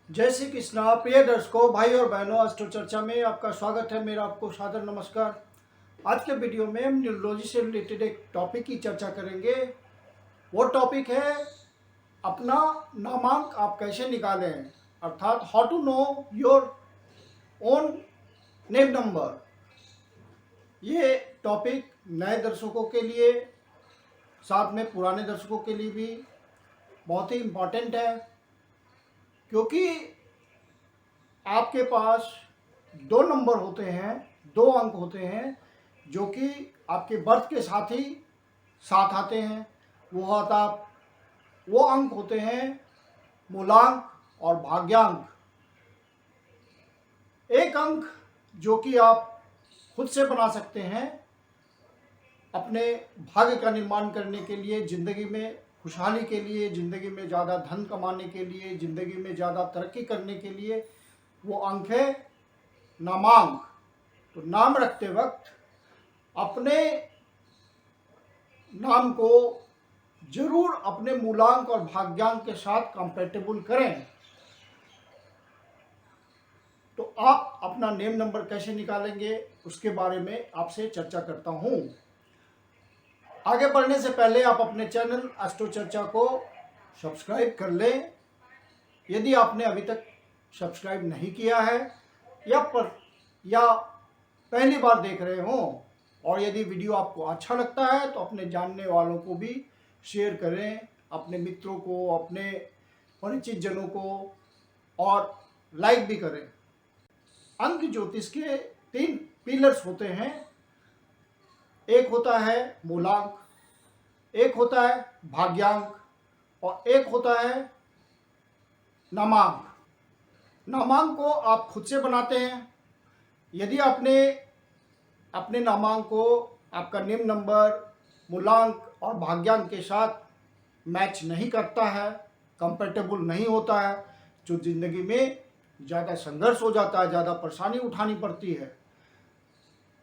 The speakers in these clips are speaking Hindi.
जय श्री कृष्णा। प्रिय दर्शकों, भाई और बहनों, अस्ट्रो चर्चा में आपका स्वागत है। मेरा आपको सादर नमस्कार। आज के वीडियो में हम न्यूरोलॉजी से रिलेटेड एक टॉपिक की चर्चा करेंगे। वो टॉपिक है अपना नामांक आप कैसे निकालें, अर्थात how to know your own name number. ये टॉपिक नए दर्शकों के लिए, साथ में पुराने दर्शकों के लिए भी बहुत ही इम्पोर्टेंट है, क्योंकि आपके पास दो नंबर होते हैं, दो अंक होते हैं जो कि आपके बर्थ के साथ ही साथ आते हैं। वो अंक होते हैं मूलांक और भाग्यांक। एक अंक जो कि आप खुद से बना सकते हैं अपने भाग्य का निर्माण करने के लिए, ज़िंदगी में खुशहाली के लिए, ज़िंदगी में ज़्यादा धन कमाने के लिए, ज़िंदगी में ज़्यादा तरक्की करने के लिए। वो अंक है नामांक। तो नाम रखते वक्त अपने नाम को जरूर अपने मूलांक और भाग्यांक के साथ कंपैटिबल करें। तो आप अपना नेम नंबर कैसे निकालेंगे उसके बारे में आपसे चर्चा करता हूं। आगे बढ़ने से पहले आप अपने चैनल एस्ट्रो चर्चा को सब्सक्राइब कर लें यदि आपने अभी तक सब्सक्राइब नहीं किया है या पहली बार देख रहे हो। और यदि वीडियो आपको अच्छा लगता है तो अपने जानने वालों को भी शेयर करें, अपने मित्रों को, अपने परिचित जनों को, और लाइक भी करें। अंक ज्योतिष के 3 पिलर्स होते हैं। एक होता है मूलांक, एक होता है भाग्यांक, और एक होता है नामांक। नामांक को आप खुद से बनाते हैं। यदि आपने अपने नामांक को आपका नेम नंबर, मूलांक और भाग्यांक के साथ मैच नहीं करता है, कंपैटिबल नहीं होता है, जो ज़िंदगी में ज़्यादा संघर्ष हो जाता है, ज़्यादा परेशानी उठानी पड़ती है।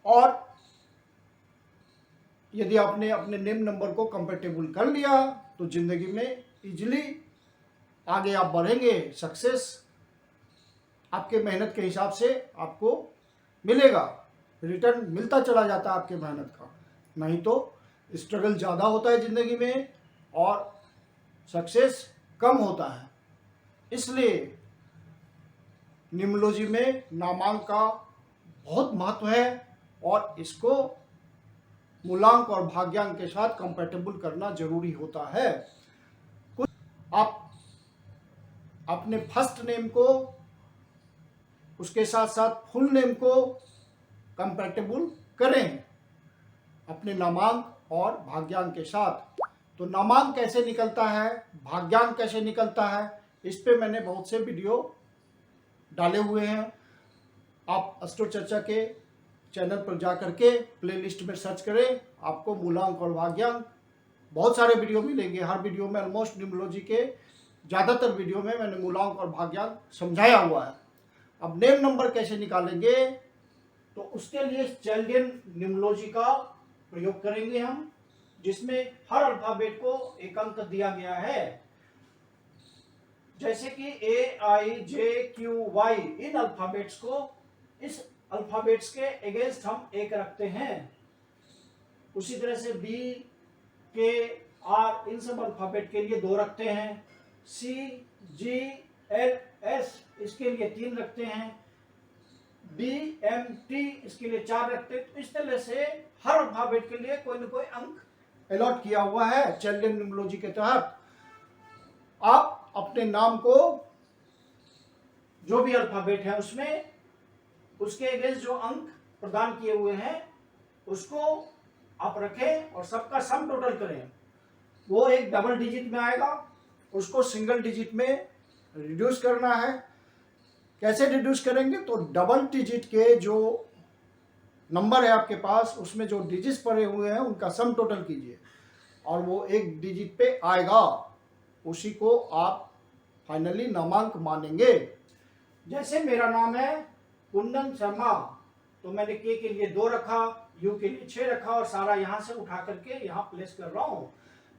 और यदि आपने अपने नेम नंबर को कंपैटिबल कर लिया तो ज़िंदगी में इजीली आगे आप बढ़ेंगे। सक्सेस आपके मेहनत के हिसाब से आपको मिलेगा, रिटर्न मिलता चला जाता है आपके मेहनत का। नहीं तो स्ट्रगल ज़्यादा होता है ज़िंदगी में और सक्सेस कम होता है। इसलिए न्यूमरोलॉजी में नामांक का बहुत महत्व है और इसको मूलांक और भाग्यांक के साथ कंपैटिबल करना जरूरी होता है। कुछ आप अपने फर्स्ट नेम को उसके साथ साथ फुल नेम को कंपैटिबल करें अपने नामांक और भाग्यांक के साथ। तो नामांक कैसे निकलता है, भाग्यांक कैसे निकलता है, इस पे मैंने बहुत से वीडियो डाले हुए हैं। आप एस्ट्रो चर्चा के चैनल पर जा करके प्लेलिस्ट में सर्च करें, आपको मूलांक और भाग्यांक बहुत सारे वीडियो मिलेंगे। हर वीडियो में ऑलमोस्ट न्यूमरोलॉजी के ज़्यादातर वीडियो में मैंने मूलांक और भाग्यांक समझाया हुआ है। अब नेम नंबर कैसे निकालेंगे, तो उसके लिए चाइल्डियन न्यूमरोलॉजी का प्रयोग करेंगे हम, जिसमें हर अल्फाबेट को एक अंक दिया गया है। जैसे कि AIJQY, इन अल्फाबेट्स को, इस अल्फाबेट्स के अगेंस्ट हम 1 रखते हैं। उसी तरह से BKR, इन सब अल्फाबेट के लिए 2 रखते हैं। CGLS, इसके लिए 3 रखते हैं। BMT, इसके लिए 4 रखते हैं। तो इस तरह से हर अल्फाबेट के लिए कोई न कोई अंक अलॉट किया हुआ है चाइल्डियन न्यूमरोलॉजी के तहत। आप अपने नाम को, जो भी अल्फाबेट है उसमें, उसके अगेंस्ट जो अंक प्रदान किए हुए हैं उसको आप रखें और सबका सम टोटल करें। वो एक डबल डिजिट में आएगा, उसको सिंगल डिजिट में रिड्यूस करना है। कैसे रिड्यूस करेंगे, तो डबल डिजिट के जो नंबर है आपके पास, उसमें जो डिजिट्स पड़े हुए हैं उनका सम टोटल कीजिए और वो एक डिजिट पे आएगा, उसी को आप फाइनली नामांक मानेंगे। जैसे मेरा नाम है कुंदन शर्मा, तो मैंने के लिए 2 रखा, यू के लिए 6 रखा और सारा यहाँ से उठा करके यहाँ प्लेस कर रहा हूँ।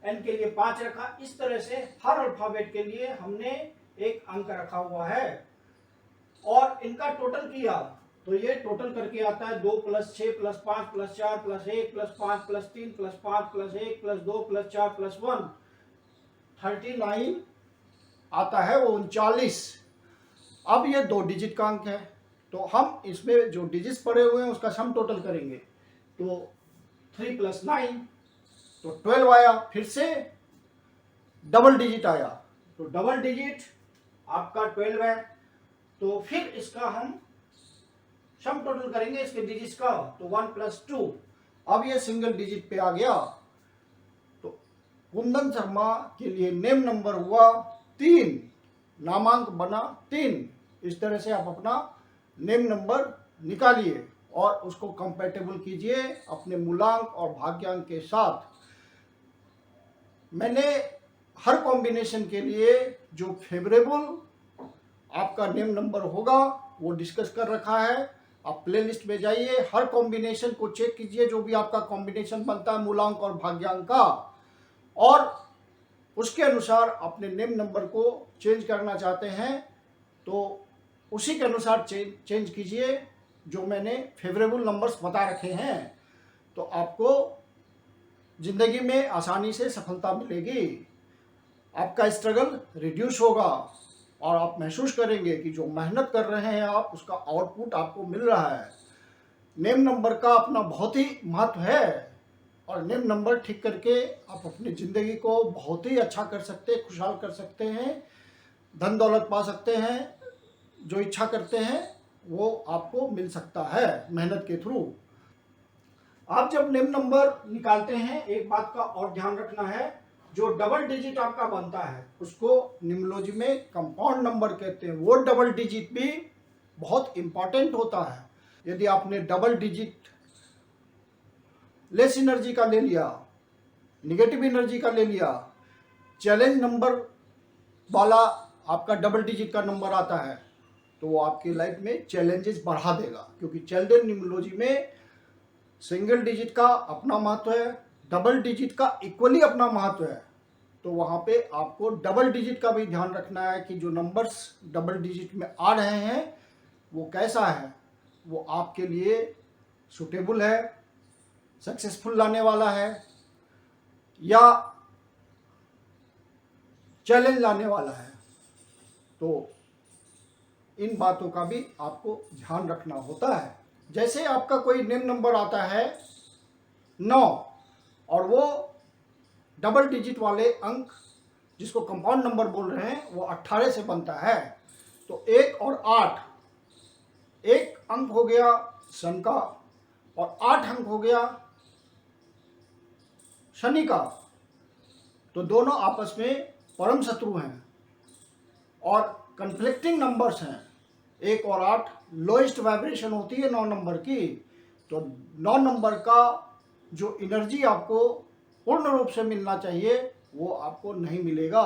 एन के लिए 5 रखा। इस तरह से हर अल्फाबेट के लिए हमने एक अंक रखा हुआ है और इनका टोटल किया तो ये टोटल करके आता है 2 + 6 + 5 + 4 + 1 + 5 + 3 + 5 + 1 + 2 + 4 + 1 39 आता है, वो 39। अब ये 2 डिजिट का अंक है तो हम इसमें जो डिजिट्स पड़े हुए हैं उसका सम टोटल करेंगे तो 3 + 9 तो 12 आया। फिर से डबल डिजिट आया तो डबल डिजिट आपका 12 है। तो फिर इसका हम सम टोटल करेंगे इसके डिजिट्स का तो 1 + 2। अब ये सिंगल डिजिट पे आ गया तो कुंदन शर्मा के लिए नेम नंबर हुआ 3, नामांक बना 3। इस तरह से आप अपना नेम नंबर निकालिए और उसको कंपैटिबल कीजिए अपने मूलांक और भाग्यांक के साथ। मैंने हर कॉम्बिनेशन के लिए जो फेवरेबल आपका नेम नंबर होगा वो डिस्कस कर रखा है। आप प्लेलिस्ट में जाइए, हर कॉम्बिनेशन को चेक कीजिए, जो भी आपका कॉम्बिनेशन बनता है मूलांक और भाग्यांक का, और उसके अनुसार अपने नेम नंबर को चेंज करना चाहते हैं तो उसी के अनुसार चेंज कीजिए जो मैंने फेवरेबल नंबर्स बता रखे हैं। तो आपको जिंदगी में आसानी से सफलता मिलेगी, आपका स्ट्रगल रिड्यूस होगा और आप महसूस करेंगे कि जो मेहनत कर रहे हैं आप उसका आउटपुट आपको मिल रहा है। नेम नंबर का अपना बहुत ही महत्व है और नेम नंबर ठीक करके आप अपनी ज़िंदगी को बहुत ही अच्छा कर सकते हैं, खुशहाल कर सकते हैं, धन दौलत पा सकते हैं, जो इच्छा करते हैं वो आपको मिल सकता है मेहनत के थ्रू। आप जब नेम नंबर निकालते हैं एक बात का और ध्यान रखना है, जो डबल डिजिट आपका बनता है उसको न्यूमरोलॉजी में कंपाउंड नंबर कहते हैं। वो डबल डिजिट भी बहुत इंपॉर्टेंट होता है। यदि आपने डबल डिजिट लेस एनर्जी का ले लिया, निगेटिव एनर्जी का ले लिया, चैलेंज नंबर वाला आपका डबल डिजिट का नंबर आता है तो वो आपकी लाइफ में चैलेंजेस बढ़ा देगा, क्योंकि चिल्ड्रन न्यूमरोलॉजी में सिंगल डिजिट का अपना महत्व है, डबल डिजिट का इक्वली अपना महत्व है। तो वहाँ पे आपको डबल डिजिट का भी ध्यान रखना है कि जो नंबर्स डबल डिजिट में आ रहे हैं वो कैसा है, वो आपके लिए सुटेबल है, सक्सेसफुल लाने वाला है या चैलेंज लाने वाला है। तो इन बातों का भी आपको ध्यान रखना होता है। जैसे आपका कोई नेम नंबर आता है 9 और वो डबल डिजिट वाले अंक जिसको कंपाउंड नंबर बोल रहे हैं वो 18 से बनता है, तो 1 और 8, एक अंक हो गया सन का और 8 अंक हो गया शनि का। तो दोनों आपस में परम शत्रु हैं और कन्फ्लिक्टिंग नंबर्स हैं। 1 और 8 लोएस्ट वाइब्रेशन होती है 9 नंबर की। तो 9 नंबर का जो एनर्जी आपको पूर्ण रूप से मिलना चाहिए वो आपको नहीं मिलेगा,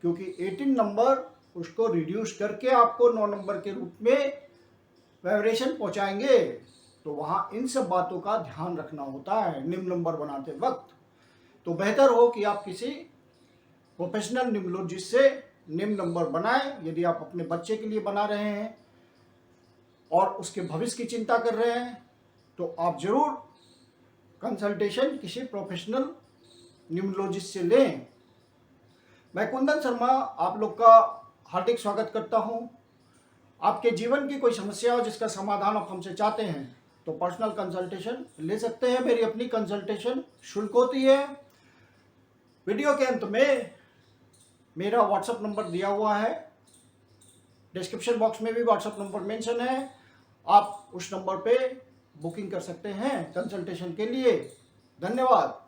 क्योंकि 18 नंबर उसको रिड्यूस करके आपको 9 नंबर के रूप में वाइब्रेशन पहुंचाएंगे। तो वहाँ इन सब बातों का ध्यान रखना होता है निम्न नंबर बनाते वक्त। तो बेहतर हो कि आप किसी प्रोफेशनल न्यूमरोलॉजिस्ट से निम्न नंबर बनाएं। यदि आप अपने बच्चे के लिए बना रहे हैं और उसके भविष्य की चिंता कर रहे हैं तो आप जरूर कंसल्टेशन किसी प्रोफेशनल न्यूमरोलॉजिस्ट से लें। मैं कुंदन शर्मा आप लोग का हार्दिक स्वागत करता हूं। आपके जीवन की कोई समस्या हो जिसका समाधान आप हमसे चाहते हैं तो पर्सनल कंसल्टेशन ले सकते हैं। मेरी अपनी कंसल्टेशन शुल्क होती है। वीडियो के अंत में मेरा व्हाट्सएप नंबर दिया हुआ है, डिस्क्रिप्शन बॉक्स में भी व्हाट्सएप नंबर मेंशन है। आप उस नंबर पे बुकिंग कर सकते हैं कंसल्टेशन के लिए। धन्यवाद।